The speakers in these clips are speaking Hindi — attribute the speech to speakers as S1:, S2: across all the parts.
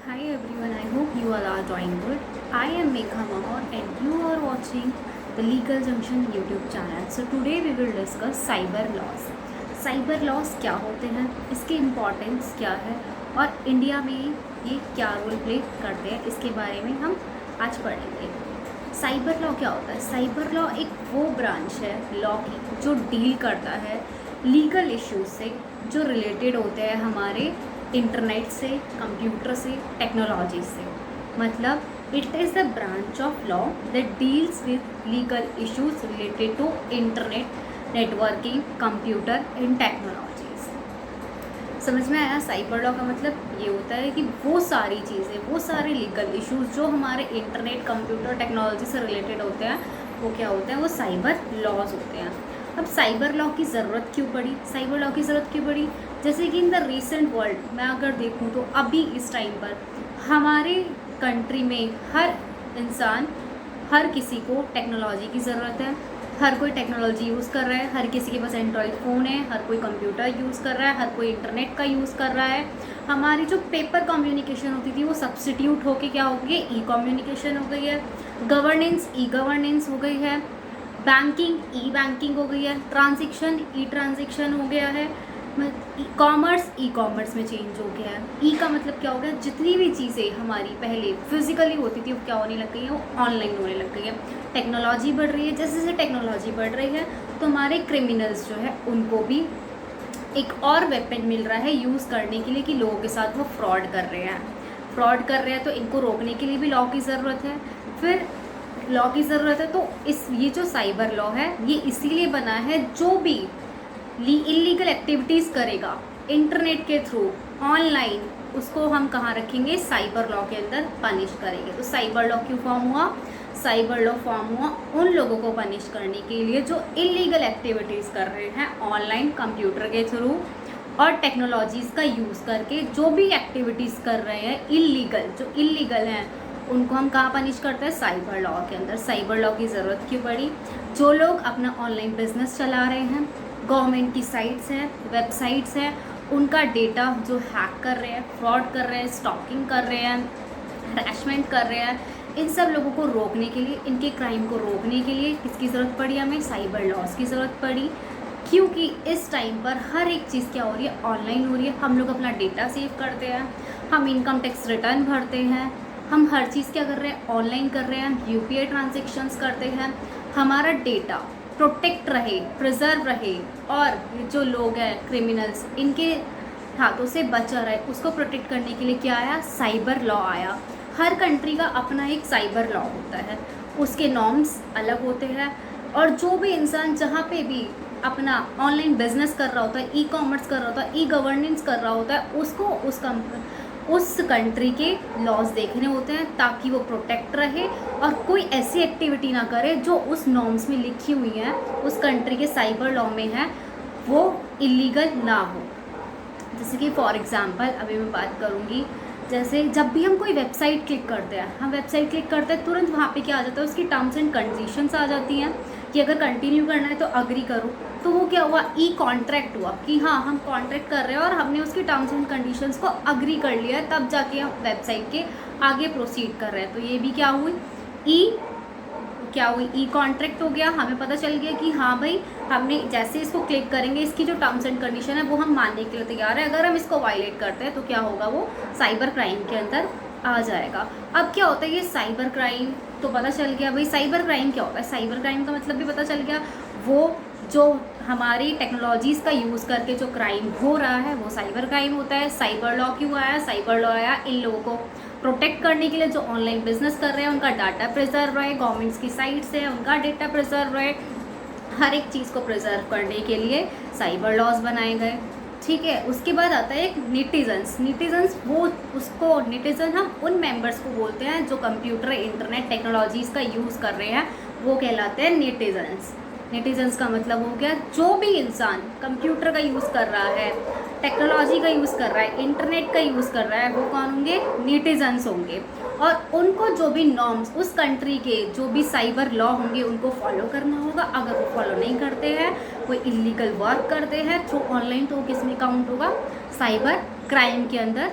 S1: Hi everyone, I hope you all are doing good. I am Megha Mahor and you are watching the Legal Junction YouTube channel. So today we will discuss cyber laws. Cyber laws क्या होते हैं, इसके इम्पोर्टेंस क्या है और इंडिया में ये क्या रोल प्ले करते हैं, इसके बारे में हम आज पढ़ेंगे। साइबर लॉ क्या होता है? साइबर लॉ एक वो ब्रांच है लॉ की जो डील करता है लीगल इश्यूज से जो रिलेटेड होते हैं हमारे इंटरनेट से, कंप्यूटर से, टेक्नोलॉजी से। मतलब it is the branch of law that deals with legal issues related to internet, networking, computer and technologies. समझ में आया? साइबर लॉ का मतलब ये होता है कि वो सारी चीज़ें, वो सारे लीगल इश्यूज जो हमारे इंटरनेट, कंप्यूटर, टेक्नोलॉजी से रिलेटेड होते हैं, वो क्या होते हैं? वो साइबर लॉज होते हैं। अब साइबर लॉ की ज़रूरत क्यों पड़ी? साइबर लॉ की ज़रूरत क्यों पड़ी? जैसे कि इन द रीसेंट वर्ल्ड मैं अगर देखूँ तो अभी इस टाइम पर हमारे कंट्री में हर इंसान, हर किसी को टेक्नोलॉजी की ज़रूरत है। हर कोई टेक्नोलॉजी यूज़ कर रहा है, हर किसी के पास एंड्रॉयड फ़ोन है, हर कोई कंप्यूटर यूज़ कर रहा है, हर कोई इंटरनेट का यूज़ कर रहा है। हमारी जो पेपर कम्युनिकेशन होती थी वो सब्सटीट्यूट होके क्या हो गई? ई कम्युनिकेशन हो गई है। गवर्नेंस ई गवर्नेंस हो गई है। बैंकिंग ई बैंकिंग हो गई है। ट्रांजेक्शन ई ट्रांजेक्शन हो गया है। ई कॉमर्स में चेंज हो गया है। ई का मतलब क्या हो गया? जितनी भी चीज़ें हमारी पहले फिजिकली होती थी वो क्या होने लग गई है? वो ऑनलाइन होने लग गई है। टेक्नोलॉजी बढ़ रही है। जैसे जैसे टेक्नोलॉजी बढ़ रही है तो हमारे क्रिमिनल्स जो है उनको भी एक और वेपन मिल रहा है यूज़ करने के लिए कि लोगों के साथ वो फ्रॉड कर रहे हैं। फ्रॉड कर रहे हैं तो इनको रोकने के लिए भी लॉ की ज़रूरत है। फिर लॉ की ज़रूरत है तो ये जो साइबर लॉ है ये इसीलिए बना है, जो भी इलीगल एक्टिविटीज़ करेगा इंटरनेट के थ्रू, ऑनलाइन, उसको हम कहाँ रखेंगे? साइबर लॉ के अंदर पनिश करेंगे। तो साइबर लॉ क्यों फॉर्म हुआ? साइबर लॉ फॉर्म हुआ उन लोगों को पनिश करने के लिए जो इलीगल एक्टिविटीज़ कर रहे हैं ऑनलाइन, कंप्यूटर के थ्रू और टेक्नोलॉजीज़ का यूज़ करके। जो भी एक्टिविटीज़ कर रहे हैं इलीगल, जो इलीगल हैं, उनको हम कहाँ पनिश करते हैं? साइबर लॉ के अंदर। साइबर लॉ की ज़रूरत क्यों पड़ी? जो लोग अपना ऑनलाइन बिजनेस चला रहे हैं, गवर्नमेंट की साइट्स हैं, वेबसाइट्स हैं, उनका डेटा जो हैक कर रहे हैं, फ्रॉड कर रहे हैं, स्टॉकिंग कर रहे हैं, हरैसमेंट कर रहे हैं, इन सब लोगों को रोकने के लिए, इनके क्राइम को रोकने के लिए किसकी ज़रूरत पड़ी? हमें साइबर लॉज की ज़रूरत पड़ी। क्योंकि इस टाइम पर हर एक चीज़ क्या हो रही है? ऑनलाइन हो रही है। हम लोग अपना डेटा सेव करते हैं, हम इनकम टैक्स रिटर्न भरते हैं, हम हर चीज़ क्या कर रहे हैं? ऑनलाइन कर रहे हैं, यूपीआई ट्रांजेक्शन्स करते हैं। हमारा डेटा प्रोटेक्ट रहे, प्रिजर्व रहे और जो लोग हैं क्रिमिनल्स, इनके हाथों से बचा रहे, उसको प्रोटेक्ट करने के लिए क्या आया? साइबर लॉ आया। हर कंट्री का अपना एक साइबर लॉ होता है, उसके नॉर्म्स अलग होते हैं और जो भी इंसान जहाँ पे भी अपना ऑनलाइन बिजनेस कर रहा होता है, ई कॉमर्स कर रहा होता है, ई गवर्नेंस कर रहा होता है, उसको उस कंट्री के लॉज देखने होते हैं ताकि वो प्रोटेक्ट रहे और कोई ऐसी एक्टिविटी ना करे जो उस नॉर्म्स में लिखी हुई है, उस कंट्री के साइबर लॉ में है, वो इलीगल ना हो। जैसे कि फॉर एग्जांपल अभी मैं बात करूँगी, जैसे जब भी हम कोई वेबसाइट क्लिक करते हैं, हम वेबसाइट क्लिक करते हैं तुरंत वहाँ पे क्या आ जाता है? उसकी टर्म्स एंड कंडीशंस आ जाती हैं कि अगर कंटिन्यू करना है तो अग्री करो। तो वो क्या हुआ? ई कॉन्ट्रैक्ट हुआ कि हाँ हम कॉन्ट्रैक्ट कर रहे हैं और हमने उसकी टर्म्स एंड कंडीशंस को अग्री कर लिया है, तब जाके हम वेबसाइट के आगे प्रोसीड कर रहे हैं। तो ये भी क्या हुई? ई कॉन्ट्रैक्ट हो गया। हमें पता चल गया कि हाँ भाई, हमने जैसे इसको क्लिक करेंगे इसकी जो टर्म्स एंड कंडीशन है वो हम मानने के लिए तैयार है। अगर हम इसको वायलेट करते हैं तो क्या होगा? वो साइबर क्राइम के अंदर आ जाएगा। अब क्या होता है ये साइबर क्राइम? तो पता चल गया भाई साइबर क्राइम क्या होता है। साइबर क्राइम का मतलब भी पता चल गया, वो जो हमारी टेक्नोलॉजीज़ का यूज़ करके जो क्राइम हो रहा है वो साइबर क्राइम होता है। साइबर लॉ क्यों आया? साइबर लॉ आया इन लोगों को प्रोटेक्ट करने के लिए जो ऑनलाइन बिजनेस कर रहे हैं, उनका डाटा प्रिजर्व रहे, गवर्नमेंट्स की साइट्स है उनका डेटा प्रिजर्व रहे, हर एक चीज़ को प्रिजर्व करने के लिए साइबर लॉज बनाए गए। ठीक है, उसके बाद आता है एक निटिजन्स। वो उसको निटिजन हम उन मेंबर्स को बोलते हैं जो कंप्यूटर, इंटरनेट, टेक्नोलॉजीज़ का यूज़ कर रहे हैं, वो कहलाते हैं नेटिजन्स का मतलब हो गया जो भी इंसान कंप्यूटर का यूज़ कर रहा है, टेक्नोलॉजी का यूज़ कर रहा है, इंटरनेट का यूज़ कर रहा है, वो कौन होंगे? नेटिजन्स होंगे। और उनको जो भी नॉर्म्स उस कंट्री के जो भी साइबर लॉ होंगे उनको फॉलो करना होगा। अगर वो फॉलो नहीं करते हैं, कोई इलीगल वर्क करते हैं थ्रू ऑनलाइन, तो वो किस में काउंट होगा? साइबर क्राइम के अंदर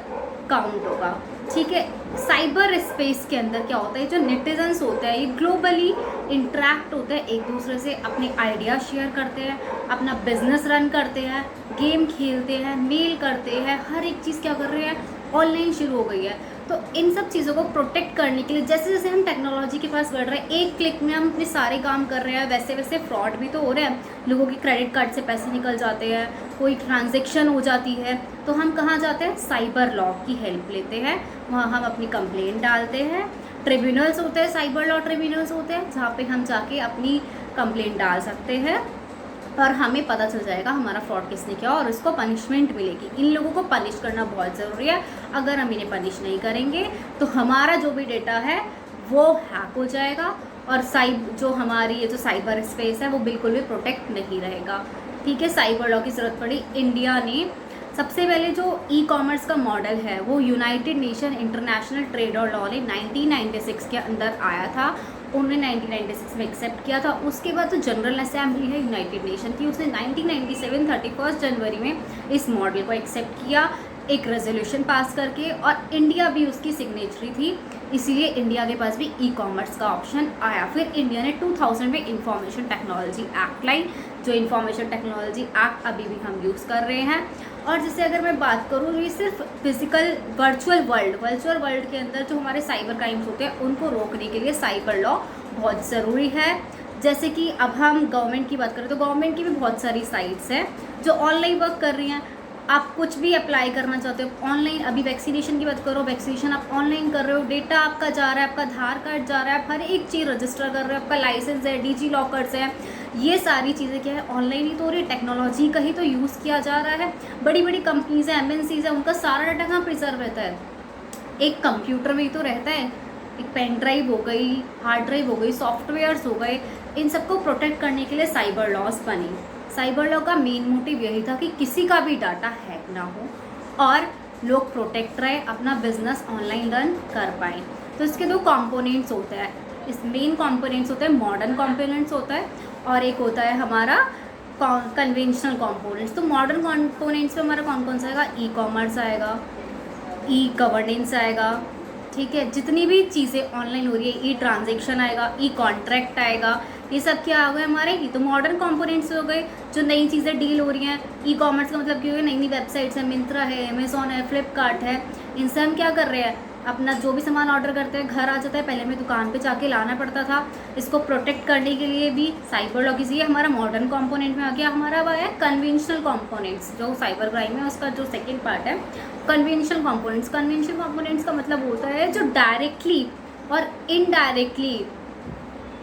S1: काउंट होगा। ठीक है, साइबर स्पेस के अंदर क्या होता है, जो नेटिजन्स होते हैं ये ग्लोबली इंटरेक्ट होते हैं एक दूसरे से, अपने आइडिया शेयर करते हैं, अपना बिजनेस रन करते हैं, गेम खेलते हैं, मेल करते हैं, हर एक चीज़ क्या कर रहे हैं, ऑनलाइन शुरू हो गई है। तो इन सब चीज़ों को प्रोटेक्ट करने के लिए जैसे जैसे हम टेक्नोलॉजी के पास बढ़ रहे हैं, एक क्लिक में हम अपने सारे काम कर रहे हैं, वैसे वैसे फ्रॉड भी तो हो रहे हैं। लोगों के क्रेडिट कार्ड से पैसे निकल जाते हैं, कोई ट्रांजेक्शन हो जाती है, तो हम कहाँ जाते हैं, साइबर लॉ की हेल्प लेते हैं। वहाँ हम अपनी कंप्लेंट डालते हैं, ट्रिब्यूनल्स होते हैं, साइबर लॉ ट्रिब्यूनल्स होते हैं, जहाँ पे हम जाके अपनी कंप्लेंट डाल सकते हैं और हमें पता चल जाएगा हमारा फ्रॉड किसने किया और उसको पनिशमेंट मिलेगी। इन लोगों को पनिश करना बहुत ज़रूरी है। अगर हम इन्हें पनिश नहीं करेंगे तो हमारा जो भी डेटा है वो हैक हो जाएगा और जो हमारी ये जो साइबर स्पेस है वो बिल्कुल भी प्रोटेक्ट नहीं रहेगा। ठीक है, साइबर लॉ की ज़रूरत पड़ी। इंडिया ने सबसे पहले जो ई कॉमर्स का मॉडल है वो यूनाइटेड नेशन इंटरनेशनल ट्रेड और लॉ ने 1996 के अंदर आया था, उन्होंने 1996 में एक्सेप्ट किया था। उसके बाद तो जनरल असेंबली है यूनाइटेड नेशन की, उसने 1997 31 जनवरी में इस मॉडल को एक्सेप्ट किया एक रेजोल्यूशन पास करके, और इंडिया भी उसकी सिग्नेचरी थी, इसीलिए इंडिया के पास भी ई कॉमर्स का ऑप्शन आया। फिर इंडिया ने 2000 में इंफॉर्मेशन टेक्नोलॉजी एक्ट लाई, जो इंफॉर्मेशन टेक्नोलॉजी एक्ट अभी भी हम यूज़ कर रहे हैं। और जैसे अगर मैं बात करूँ, ये सिर्फ फिजिकल वर्चुअल वर्ल्ड के अंदर जो हमारे साइबर क्राइम्स होते हैं उनको रोकने के लिए साइबर लॉ बहुत ज़रूरी है। जैसे कि अब हम गवर्नमेंट की बात करें तो गवर्नमेंट की भी बहुत सारी साइट्स हैं जो ऑनलाइन वर्क कर रही हैं। आप कुछ भी अप्लाई करना चाहते हो ऑनलाइन, अभी वैक्सीनेशन की बात करो, वैक्सीनेशन आप ऑनलाइन कर रहे हो, डेटा आपका जा रहा है, आपका आधार कार्ड जा रहा है, आप हर एक चीज़ रजिस्टर कर रहे हो, आपका लाइसेंस है, डिजी लॉकर्स है, ये सारी चीज़ें क्या है, ऑनलाइन ही तो हो रही है, टेक्नोलॉजी का ही तो यूज़ किया जा रहा है। बड़ी बड़ी कंपनीज़ हैं, MNCs हैं, उनका सारा डाटा कहाँ प्रिजर्व रहता है, एक कंप्यूटर में ही तो रहता है। एक पेन ड्राइव हो गई, हार्ड ड्राइव हो गई, सॉफ्टवेयर्स हो गए, इन सबको प्रोटेक्ट करने के लिए साइबर लॉज बनी। साइबर लॉ का मेन मोटिव यही था कि किसी का भी डाटा हैक ना हो और लोग प्रोटेक्ट रहे, अपना बिजनेस ऑनलाइन रन कर पाएँ। तो इसके दो कंपोनेंट्स होते हैं, इस मेन कंपोनेंट्स होते हैं मॉडर्न कंपोनेंट्स होता है और एक होता है हमारा कन्वेंशनल कंपोनेंट्स। तो मॉडर्न कंपोनेंट्स में हमारा कौन कौन सा आएगा, ई कॉमर्स आएगा, ई गवर्नेंस आएगा, ठीक है, जितनी भी चीज़ें ऑनलाइन हो रही है, ई ट्रांजेक्शन आएगा, ई कॉन्ट्रैक्ट आएगा, ये सब क्या आ गए हमारे, ये तो मॉडर्न कंपोनेंट्स हो गए। जो नई चीज़ें डील हो रही हैं, ई कॉमर्स का मतलब क्या हो गया, नई नई वेबसाइट्स है, मिंत्रा है, अमेज़ॉन है, फ्लिपकार्ट है, इनसे हम क्या कर रहे हैं, अपना जो भी सामान ऑर्डर करते हैं घर आ जाता है, पहले हमें दुकान पे जाके लाना पड़ता था। इसको प्रोटेक्ट करने के लिए भी साइबर लॉ की हमारा मॉडर्न कंपोनेंट में आ गया। हमारा वह है कन्वेंशनल कंपोनेंट्स, जो साइबर क्राइम है उसका जो सेकेंड पार्ट है कन्वेंशनल कंपोनेंट्स। कन्वेंशनल कंपोनेंट्स का मतलब होता है जो डायरेक्टली और इनडायरेक्टली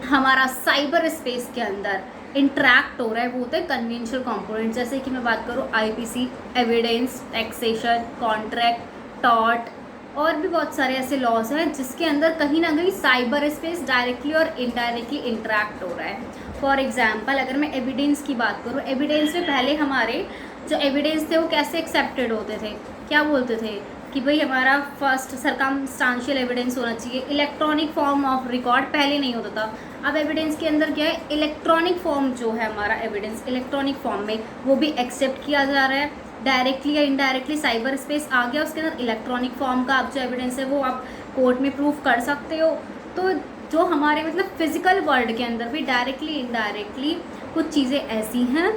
S1: हमारा साइबर स्पेस के अंदर इंट्रैक्ट हो रहा है, वो होता है कन्वेंशनल कंपोनेंट्स। जैसे कि मैं बात करूँ IPC, evidence, taxation, contract, tort और भी बहुत सारे ऐसे लॉज हैं जिसके अंदर कहीं ना कहीं साइबर स्पेस डायरेक्टली और इनडायरेक्टली इंटरेक्ट हो रहा है। फॉर एग्जांपल अगर मैं एविडेंस की बात करूँ, एविडेंस में पहले हमारे जो एविडेंस थे वो कैसे एक्सेप्टेड होते थे, क्या बोलते थे कि भाई हमारा फर्स्ट सर्कमस्टांशियल एविडेंस होना चाहिए, इलेक्ट्रॉनिक फॉर्म ऑफ रिकॉर्ड पहले नहीं होता था। अब एविडेंस के अंदर क्या है, इलेक्ट्रॉनिक फॉर्म जो है हमारा एविडेंस इलेक्ट्रॉनिक फॉर्म में वो भी एक्सेप्ट किया जा रहा है। डायरेक्टली या इनडायरेक्टली साइबर स्पेस आ गया, उसके अंदर इलेक्ट्रॉनिक फॉर्म का आप जो एविडेंस है वो आप कोर्ट में प्रूफ कर सकते हो। तो जो हमारे मतलब फिजिकल वर्ल्ड के अंदर भी डायरेक्टली इनडायरेक्टली कुछ चीज़ें ऐसी हैं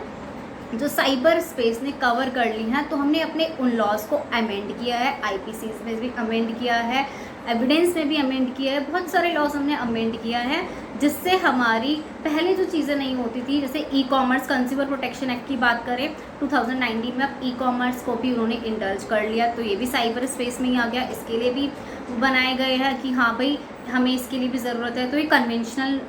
S1: जो साइबर स्पेस ने कवर कर ली हैं, तो हमने अपने उन लॉज को अमेंड किया है, IPCs में भी अमेंड किया है, एविडेंस में भी अमेंड किया है, बहुत सारे लॉज हमने अमेंड किया है जिससे हमारी पहले जो चीज़ें नहीं होती थी, जैसे e commerce consumer protection act की बात करें 2019 में, अब ई कॉमर्स को भी उन्होंने इंडल्ज कर लिया, तो ये भी साइबर स्पेस में ही आ गया। इसके लिए भी बनाए गए हैं कि हाँ भाई हमें इसके लिए भी ज़रूरत है, तो ये कन्वेंशनल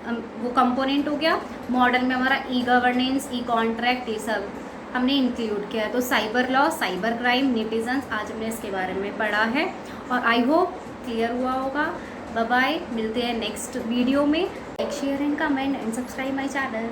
S1: वो कंपोनेंट हो गया। मॉडर्न में हमारा ई गवर्नेंस, ई कॉन्ट्रैक्ट, ये सब हमने इंक्लूड किया है। तो cyber law, cyber crime, netizens, आज हमने इसके बारे में पढ़ा है और आई होप क्लियर हुआ होगा। बाय बाय, मिलते हैं नेक्स्ट वीडियो में। Like, share and comment and subscribe my channel.